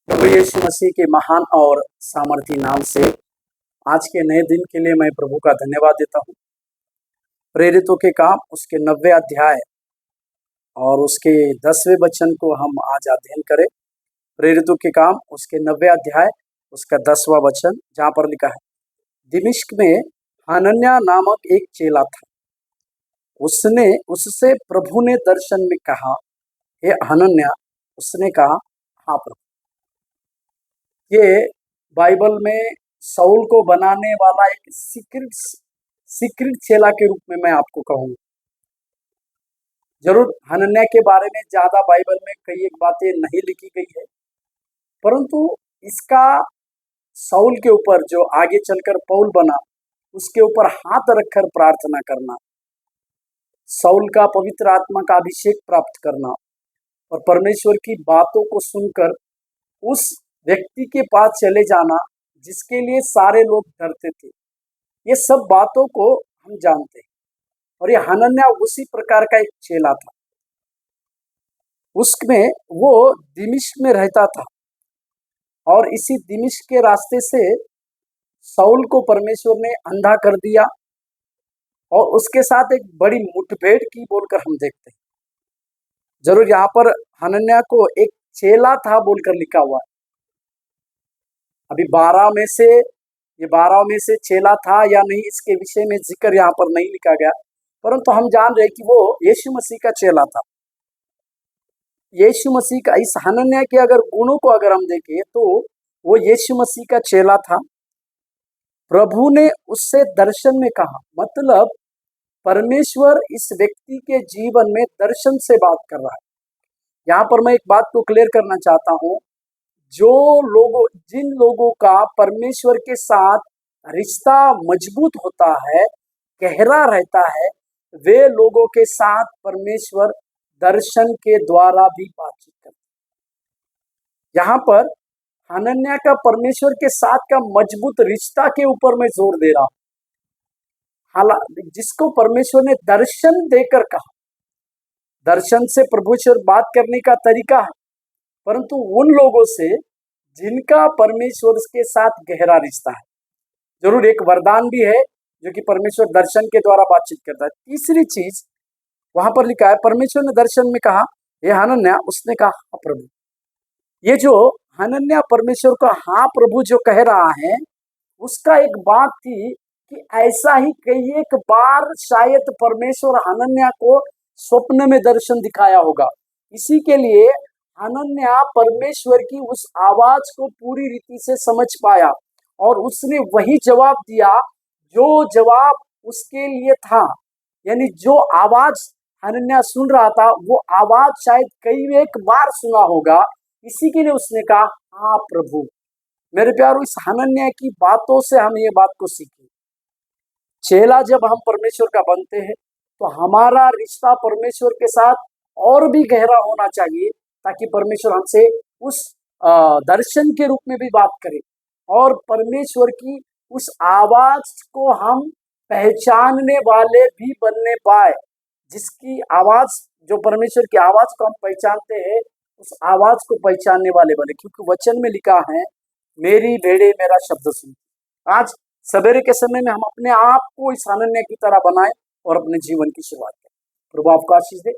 प्रभु यीशु मसीह के महान और सामर्थी नाम से आज के नए दिन के लिए मैं प्रभु का धन्यवाद देता हूँ। प्रेरितों के काम उसके 90 अध्याय और उसके 10वें वचन को हम आज अध्ययन करें। प्रेरितों के काम उसके 90 अध्याय उसका 10वां वचन, जहाँ पर लिखा है, दिमिश्क में हनन्याह नामक एक चेला था। उससे प्रभु ने दर्शन में कहा, हे हनन्याह। उसने कहा, हाँ प्रभु। ये बाइबल में साउल को बनाने वाला एक सीक्रेट चेला के रूप में मैं आपको कहूँगा। जरूर हनन्याह के बारे में ज्यादा बाइबल में कई एक बातें नहीं लिखी गई है, परंतु इसका साउल के ऊपर जो आगे चलकर पौल बना, उसके ऊपर हाथ रखकर प्रार्थना करना, साउल का पवित्र आत्मा का अभिषेक प्राप्त करना और परमेश्वर की बातों को सुनकर उस व्यक्ति के पास चले जाना जिसके लिए सारे लोग डरते थे, ये सब बातों को हम जानते हैं। और ये हनन्याह उसी प्रकार का एक चेला था। उसमें वो दिमिश्क में रहता था और इसी दिमिश्क के रास्ते से साउल को परमेश्वर ने अंधा कर दिया और उसके साथ एक बड़ी मुठभेड़ की बोलकर हम देखते हैं। जरूर यहाँ पर हनन्याह को एक चेला था बोलकर लिखा हुआ है। अभी 12 में से चेला था या नहीं, इसके विषय में जिक्र यहाँ पर नहीं लिखा गया, परंतु हम जान रहे कि वो यीशु मसीह का चेला था। यीशु मसीह का, इस हनन्याह के अगर गुणों को अगर हम देखें तो वो यीशु मसीह का चेला था। प्रभु ने उससे दर्शन में कहा, मतलब परमेश्वर इस व्यक्ति के जीवन में दर्शन से बात कर रहा है। यहाँ पर मैं एक बात को क्लियर करना चाहता हूँ, जिन लोगों का परमेश्वर के साथ रिश्ता मजबूत होता है, गहरा रहता है, वे लोगों के साथ परमेश्वर दर्शन के द्वारा भी बातचीत करते हैं। यहाँ पर हनन्याह का परमेश्वर के साथ का मजबूत रिश्ता के ऊपर मैं जोर दे रहा हूँ। हालांकि जिसको परमेश्वर ने दर्शन देकर कहा, दर्शन से परमेश्वर बात करने का तरीका है, परंतु उन लोगों से जिनका परमेश्वर के साथ गहरा रिश्ता है। जरूर एक वरदान भी है जो कि परमेश्वर दर्शन के द्वारा बातचीत करता है। तीसरी चीज वहां पर लिखा है, परमेश्वर ने दर्शन में कहा, हे हनन्याह। उसने कहा, हाँ प्रभु। ये जो हनन्याह परमेश्वर को हाँ प्रभु जो कह रहा है, उसका एक बात थी कि ऐसा ही कई एक बार शायद परमेश्वर हनन्याह को स्वप्न में दर्शन दिखाया होगा। इसी के लिए हनन्याह परमेश्वर की उस आवाज को पूरी रीति से समझ पाया और उसने वही जवाब दिया जो जवाब उसके लिए था। यानी जो आवाज हनन्याह सुन रहा था, वो आवाज शायद कई एक बार सुना होगा। इसी के लिए उसने कहा, हाँ प्रभु। मेरे प्यारों, इस हनन्याह की बातों से हम ये बात को सीखें, चेला जब हम परमेश्वर का बनते हैं तो हमारा रिश्ता परमेश्वर के साथ और भी गहरा होना चाहिए, ताकि परमेश्वर हमसे उस दर्शन के रूप में भी बात करे और परमेश्वर की उस आवाज को हम पहचानने वाले भी बनने पाए। जिसकी आवाज, जो परमेश्वर की आवाज को हम पहचानते हैं, उस आवाज को पहचानने वाले बने, क्योंकि वचन में लिखा है, मेरी भेड़ें मेरा शब्द सुनती। आज सवेरे के समय में हम अपने आप को इस हनन्याह की तरह बनाएं और अपने जीवन की शुरुआत करें। प्रभु आपको आशीष दे।